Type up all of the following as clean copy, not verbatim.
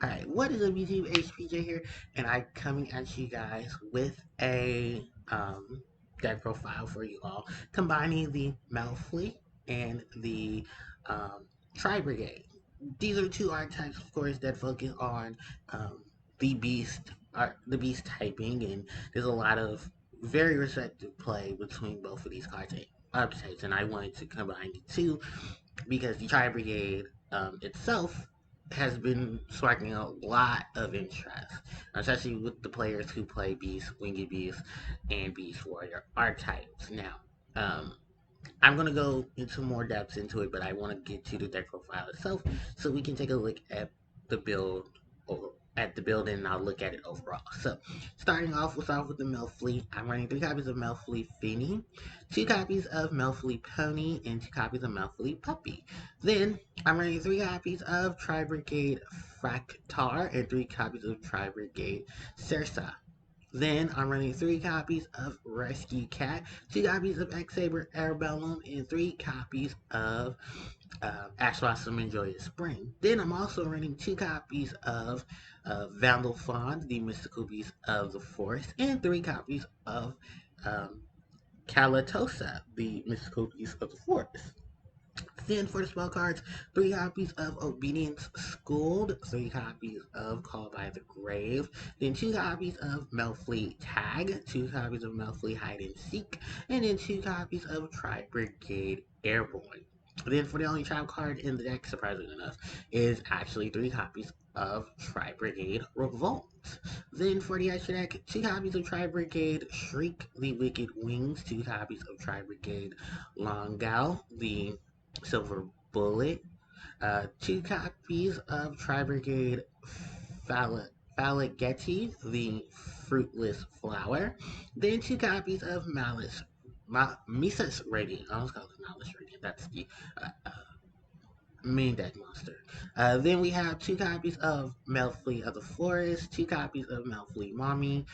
Alright, what is up YouTube? HPJ here, and I'm coming at you guys with a deck profile for you all, combining the Melffy and the um, Tribrigade. These are two archetypes, of course, that focus on um, the the beast typing, and there's a lot of very respective play between both of these archetypes, and I wanted to combine the two because the Tri Brigade itself has been sparking a lot of interest, especially with the players who play Beast, Winged Beast, and Beast Warrior archetypes. Now, um, I'm going to go into more depth into it, but I want to get to the deck profile itself so we can take a look at the build or at the build and I'll look at it overall. So, starting off, we'll start with the Melfleet. I'm running 3 copies of Melfleet Finny, 2 copies of Melfleet Pony, and 2 copies of Melfleet Puppy. Then, I'm running 3 copies of Tri-Brigade Fractar and 3 copies of Tri-Brigade Cersa. Then I'm running 3 copies of Rescue Cat, 2 copies of X-Saber Airbellum, and 3 copies of Ash Blossom and Joyous Spring. Then I'm also running 2 copies of Vandal Fawn, the mystical beast of the forest, and 3 copies of um, Kalatosa, the mystical beast of the forest. Then for the spell cards, 3 copies of Obedience Schooled, 3 copies of Call by the Grave, then 2 copies of Melfleet Tag, 2 copies of Melfleet Hide and Seek, and then 2 copies of Tri Brigade Airborne. Then for the only trap card in the deck, surprisingly enough, is actually 3 copies of Tri Brigade Revolt. Then for the extra deck, 2 copies of Tri Brigade Shriek the Wicked Wings, 2 copies of Tri Brigade Longal, the Silver Bullet, 2 copies of Tri Brigade Falligetti, the Fruitless Flower, then 2 copies of Mises Radiant. I almost called it Malice Radiant. That's the main deck monster. Then we have 2 copies of Melfleet of the Forest, 2 copies of Melfleet Mommy,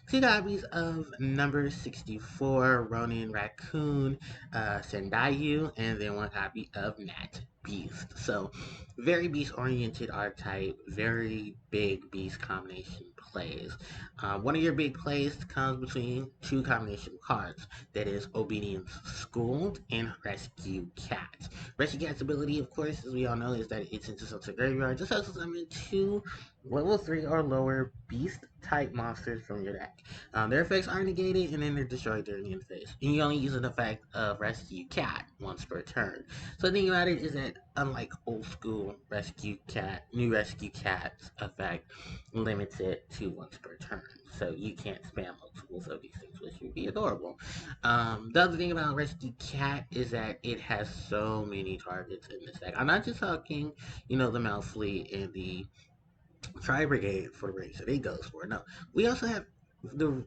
2 copies of number 64 Ronin Raccoon Sendayu, and then 1 copy of Nat Beast. So, very beast oriented archetype, very big beast combination plays. One of your big plays comes between 2 combination cards, that is Obedience Schooled and Rescue Cat. Rescue Cat's ability, of course, as we all know, is that it's intercepts a graveyard. Just has to summon 2 level 3 or lower beast type monsters from your deck. Their effects are negated and then they're destroyed during the end phase. And you only use an effect of Rescue Cat once per turn. So the thing about it is that unlike old school Rescue Cat, new Rescue Cat's effect limits it to once per turn. So you can't spam multiples of these things, which would be adorable. The other thing about Rescue Cat is that it has so many targets in this deck. I'm not just talking, the Malfleet and the Tri Brigade for the race that it goes for. No, we also have the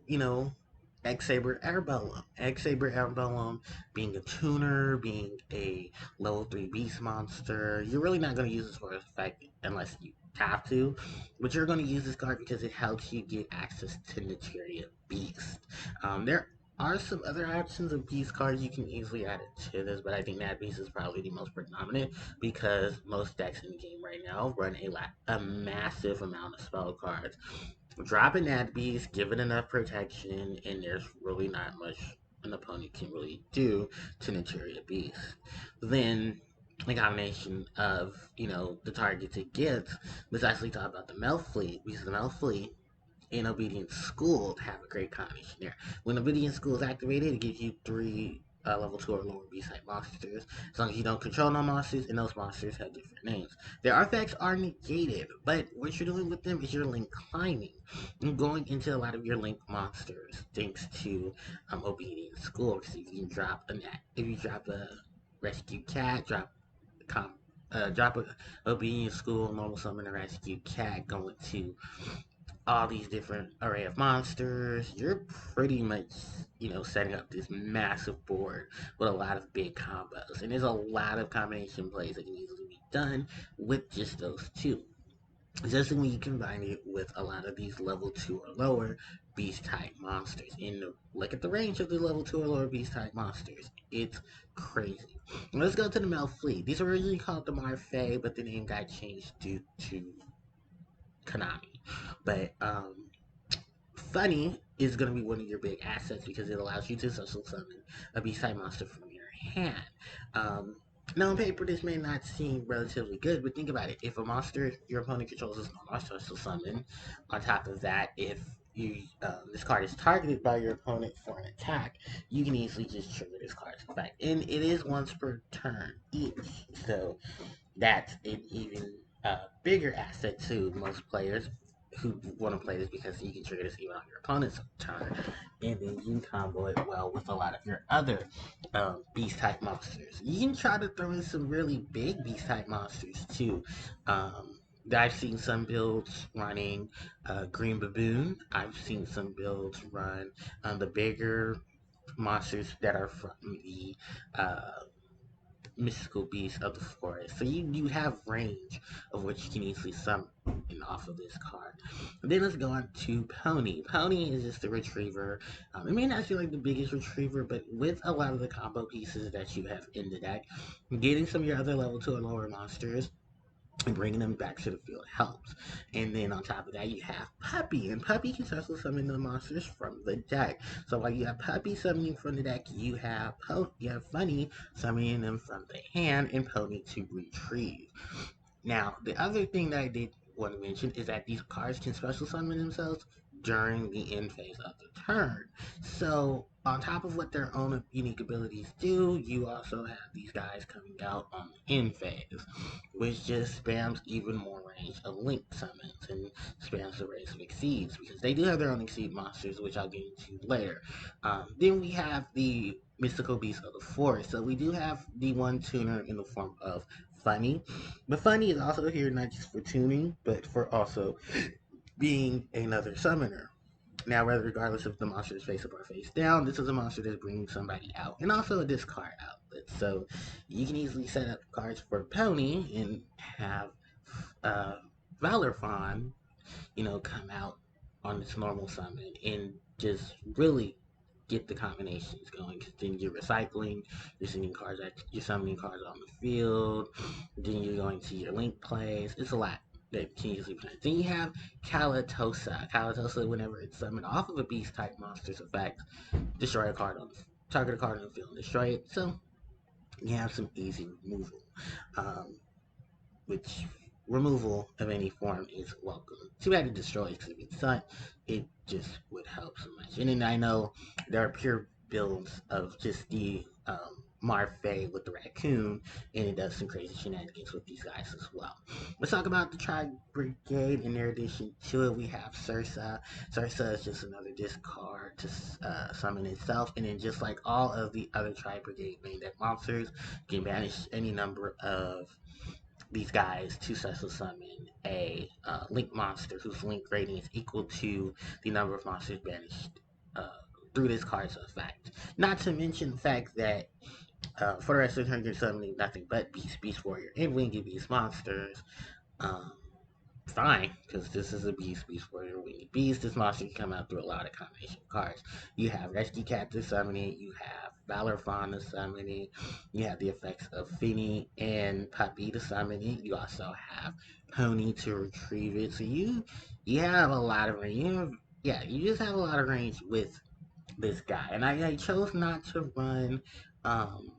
X-Saber Airbellum. X-Saber Airbellum being a tuner, being a level 3 beast monster. You're really not going to use this for effect unless you have to, but you're going to use this card because it helps you get access to Materia Beast. There are some other options of beast cards you can easily add it to this, but I think that beast is probably the most predominant because most decks in the game right now run a massive amount of spell cards. Dropping that beast, give it enough protection, and there's really not much an opponent can really do to Naturia Beast. Then the combination of, the targets it gets, let's actually talk about the Melfleet, because the Melfleet and Obedience School have a great combination there. When Obedience School is activated, it gives you 3 level 2 or lower beast type monsters, as long as you don't control no monsters, and those monsters have different names. Their artifacts are negated, but what you're doing with them is you're link climbing and going into a lot of your link monsters, thanks to Obedience School. Because if you drop a Rescue Cat, drop a Obedience School, normal summon a Rescue Cat, going to all these different array of monsters, you're pretty much, setting up this massive board with a lot of big combos. And there's a lot of combination plays that can easily be done with just those two. Especially when you combine it with a lot of these level 2 or lower beast type monsters. And look at the range of the level 2 or lower beast type monsters. It's crazy. Let's go to the Melfleet. These were originally called the Marfay, but the name got changed due to Konami. But Funny is going to be one of your big assets because it allows you to social summon a beast type monster from your hand. Um, now, on paper, this may not seem relatively good, but think about it. If a monster your opponent controls is not social summon, on top of that, if this card is targeted by your opponent for an attack, you can easily just trigger this card's effect. And it is once per turn each. So that's an even bigger asset to most players who want to play this because you can trigger this even on your opponent's turn, and then you combo it well with a lot of your other beast type monsters. You can try to throw in some really big beast type monsters too. Um, I've seen some builds running Green Baboon. I've seen some builds run the bigger monsters that are from the mystical beasts of the forest. So you have range of what you can easily summon off of this card. And then let's go on to Pony. Pony is just a retriever. It may not feel like the biggest retriever, but with a lot of the combo pieces that you have in the deck, getting some of your other level 2 and lower monsters and bringing them back to the field helps. And then on top of that, you have Puppy, and Puppy can also summon the monsters from the deck. So while you have Puppy summoning from the deck, you have Funny summoning them from the hand and Pony to retrieve. Now, the other thing that I did want to mention is that these cards can special summon themselves during the end phase of the turn. So, on top of what their own unique abilities do, you also have these guys coming out on the end phase, which just spams even more range of link summons and spams the race of exceeds because they do have their own exceed monsters, which I'll get into later. Then we have the mystical beast of the forest. So we do have the one tuner in the form of Funny, but Funny is also here not just for tuning, but for also being another summoner. Now, regardless if the monster is face up or face down, this is a monster that's bringing somebody out, and also a discard outlet. So you can easily set up cards for Pony and have uh, Valor Fawn, come out on its normal summon and just really get the combinations going. Because then you're recycling, you're sending cards, you're summoning cards on the field, then you're going to your link plays. It's a lot that can easily play. Then you have Kalatosa. Kalatosa, whenever it's summoned off of a beast type monster's effect, destroy a card on the target a card on the field and destroy it. So you have some easy removal. Um, which removal of any form is welcome. Too bad it destroys because if it's sun, it just would help so much. And then I know there are pure builds of just the Marfay with the raccoon, and it does some crazy shenanigans with these guys as well. Let's talk about the Tribrigade. In their addition to it, we have Sursa. Sursa is just another discard to summon itself, and then just like all of the other Tribrigade main deck monsters, can banish any number of these guys to special summon a link monster whose link rating is equal to the number of monsters banished uh, through this card's effect. Not to mention the fact that for the rest of the turn, you're summoning nothing but Beast Warrior, and Winged Beast monsters. Um, Fine, because this is a beast warrior winged beast. This monster can come out through a lot of combination cards. You have Rescue Cat to summon it, you have Valor Fawn to summon it, you have the effects of Finny and Puppy to summon it, you also have Pony to retrieve it. So you have a lot of range. You just have a lot of range with this guy. And I chose not to run um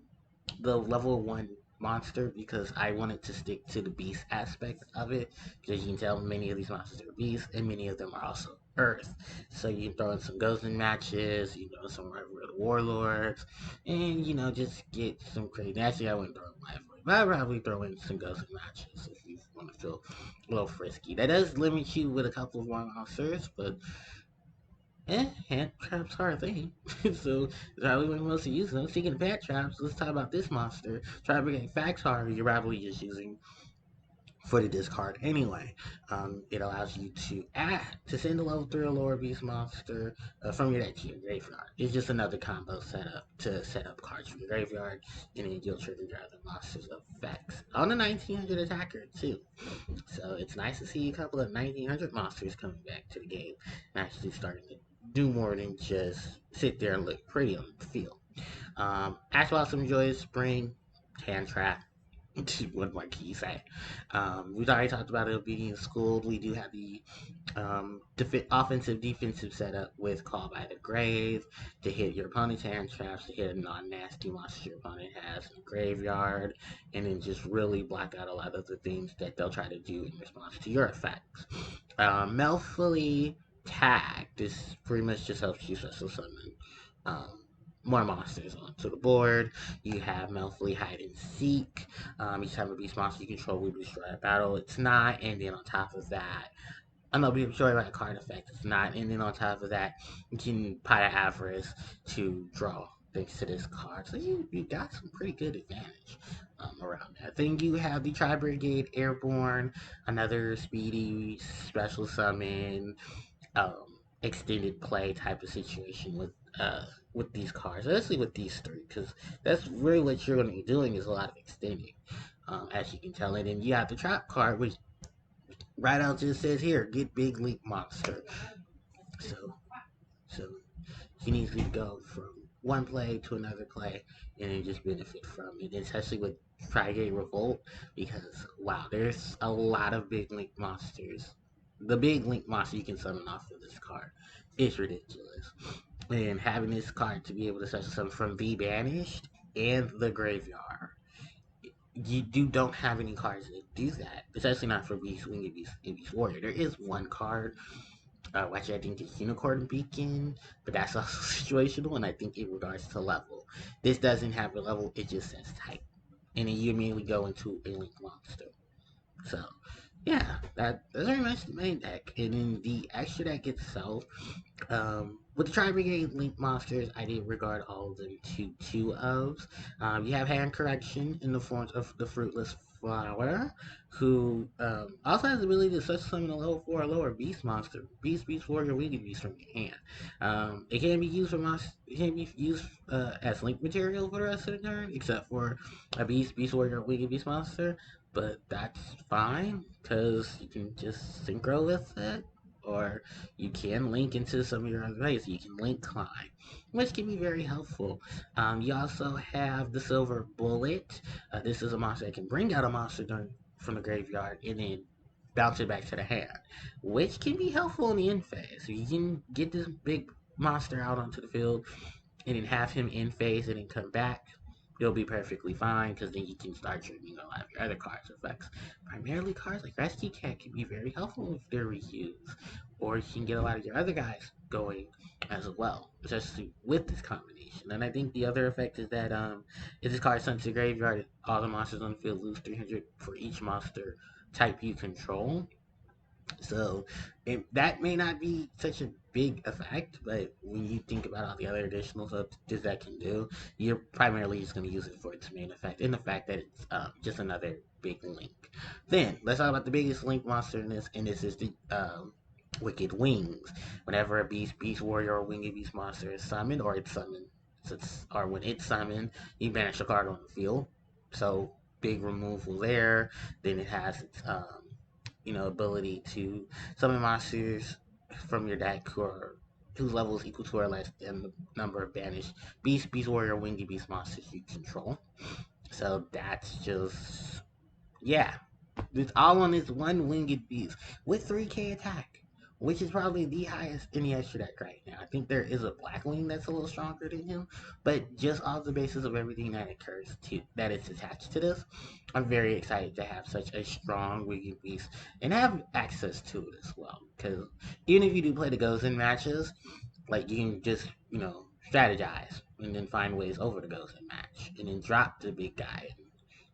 the level 1 monster because I wanted to stick to the beast aspect of it. Because you can tell many of these monsters are beasts, and many of them are also earth. So you can throw in some ghosting matches, some Real Warlords, and just get some crazy. Actually, I wouldn't throw in Life Ray, but I'd probably throw in some ghosting matches if you want to feel a little frisky. That does limit you with a couple of more monsters, but hand traps are a thing. So that's probably when most use them. Speaking of bat traps, let's talk about this monster. Try to bring facts are you're probably just using for the discard anyway. It allows you to send a level 3 or lower beast monster from your deck to your graveyard. It's just another combo setup to set up cards from your graveyard, and then you'll trigger your other monsters' effects on the 1900 attacker too. So it's nice to see a couple of 1900 monsters coming back to the game and actually starting to do more than just sit there and look pretty on the field. Ash Blossom Joyous Spring, Hand Trap. What more can you say? We've already talked about it being schooled. We do have the offensive defensive setup with Call by the Grave to hit your opponent's hand traps, to hit a non-nasty monster your opponent has in the graveyard, and then just really block out a lot of the things that they'll try to do in response to your effects. Melffy Tag. This pretty much just helps you special summon um, more monsters onto the board. You have Melffy Hide and Seek. Each time a beast monster you control will destroy a battle, it's not. And then on top of that, I know be destroyed by a card effect, it's not. And then on top of that, you can Pot of Avarice to draw thanks to this card. So you got some pretty good advantage around that. Then you have the Tribrigade Airborne, another speedy special summon, um, extended play type of situation with these cards, especially with these three, because that's really what you're going to be doing is a lot of extending, as you can tell. And then you have the trap card, which right out just says here, get big link monster. So so he needs to go from one play to another play and then just benefit from it, especially with Trigate Revolt, because wow, there's a lot of big link monsters. The big link monster you can summon off of this card is ridiculous. And having this card to be able to summon some from the Banished and the Graveyard, you don't have any cards that do that, especially not for Beast Wing and Beast Warrior. There is one card which I think is Unicorn Beacon, but that's also situational, and I think in regards to level. This doesn't have a level, it just says type. And then you immediately go into a Link monster. So, yeah, that's very much the main deck. And then the extra deck itself, with the Tri-Brigade Link monsters, I did regard all of them to two ofs. You have Hand Correction in the form of the Fruitless Flower, who also has the ability to such summon a level 4 or lower beast monster, beast warrior, winged beast from your hand. It can be used it can be used as link material for the rest of the turn, except for a beast warrior, winged beast monster. But that's fine because you can just synchro with it, or you can link into some of your other ways. You can link climb, which can be very helpful. You also have the Silver Bullet. This is a monster that can bring out a monster from the graveyard and then bounce it back to the hand, which can be helpful in the end phase. So you can get this big monster out onto the field and then have him in phase and then come back. You'll be perfectly fine because then you can start triggering a lot of your other cards' effects. Primarily, cards like Rescue Cat can be very helpful if they're reused, or you can get a lot of your other guys going as well, especially with this combination. And I think the other effect is that if this card sent to the graveyard, all the monsters on the field lose 300 for each monster type you control. So that may not be such a big effect, but when you think about all the other additional stuff that can do, you're primarily just going to use it for its main effect, and the fact that it's just another big link. Then let's talk about the biggest link monster in this, and this is the Wicked Wings. Whenever a beast warrior, or winged beast monster is summoned, or it's summoned, or when it's summoned, you banish a card on the field. So big removal there. Then it has its ability to summon monsters from your deck whose level is equal to or less than the number of banished beast warrior, winged beast monsters you control. So that's just yeah, it's all on this one winged beast with 3k attack, which is probably the highest in the extra deck right now. I think there is a black wing that's a little stronger than him, but just off the basis of everything that occurs to that is attached to this, I'm very excited to have such a strong winged beast and have access to it as well. Because even if you do play the Ghost in matches, like you can just strategize and then find ways over the Ghost in match, and then drop the big guy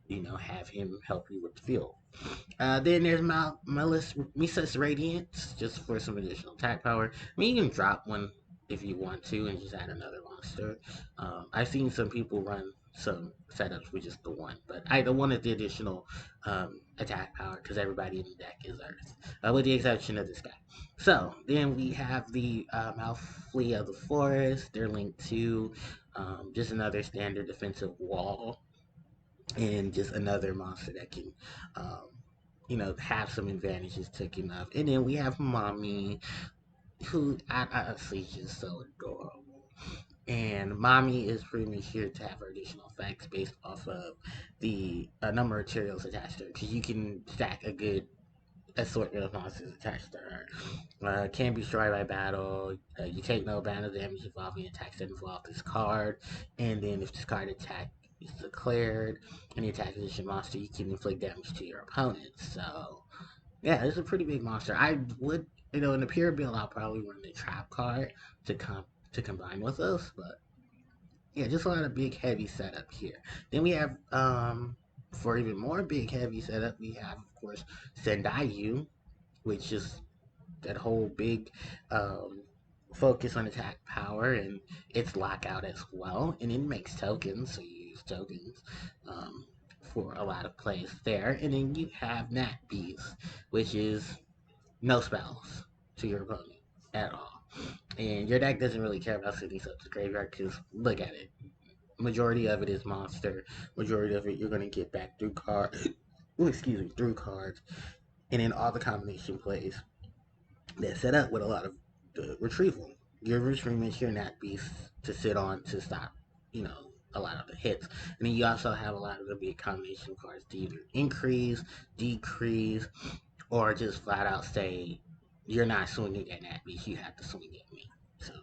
and have him help you with the field. Then there's Misa's Radiance, just for some additional attack power. I mean, you can drop one if you want to and just add another monster. I've seen some people run some setups with just the one, but I don't want the additional attack power because everybody in the deck is Earth, with the exception of this guy. So then we have the Melffy of the Forest. They're linked to just another standard defensive wall and just another monster that can, um, have some advantages taken up. And then we have Mommy, who I honestly is just so adorable. And Mommy is pretty much here to have her additional effects based off of the number of materials attached to her, because you can stack a good assortment of monsters attached to her. Can be destroyed by battle. You take no battle damage involving attacks that involve this card. And then if this card attack is declared and the attack position monster, you can inflict damage to your opponent. So yeah, it's a pretty big monster. I would, in the pure build, I'll probably run the trap card to combine with those. But yeah, just a lot of big heavy setup here. Then we have for even more big heavy setup, we have of course Sendayu, which is that whole big um, focus on attack power, and its lockout as well. And it makes tokens, so you use tokens for a lot of plays there. And then you have Nat Beast, which is no spells to your opponent at all. And your deck doesn't really care about sending stuff to the graveyard because look at it. Majority of it is monster. Majority of it you're gonna get back through cards. Excuse me, through cards, and then all the combination plays that set up with a lot of the retrieval. Your retrieval your Nat Beast to sit on to stop, a lot of the hits. And then you also have a lot of the big combination cards to either increase, decrease, or just flat out say you're not swinging at Nat Beast, you have to swing at me. So,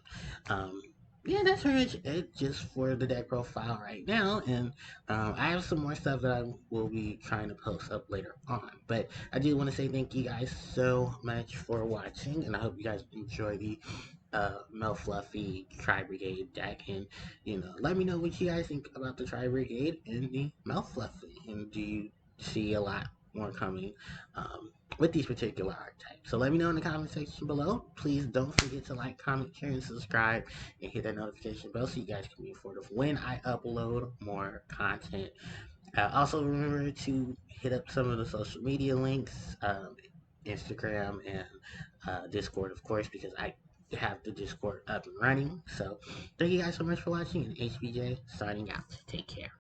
um, yeah, that's pretty much it just for the deck profile right now. And I have some more stuff that I will be trying to post up later on. But I do want to say thank you guys so much for watching, and I hope you guys enjoy the Melffy Tribrigade deck. And let me know what you guys think about the Tribrigade and the Melffy. And do you see a lot more coming with these particular archetypes? So let me know in the comment section below. Please don't forget to like, comment, share, and subscribe, and hit that notification bell so you guys can be informed of when I upload more content. Also, remember to hit up some of the social media links, Instagram and Discord, of course, because I have the Discord up and running. So, thank you guys so much for watching, and HBJ signing out. Take care.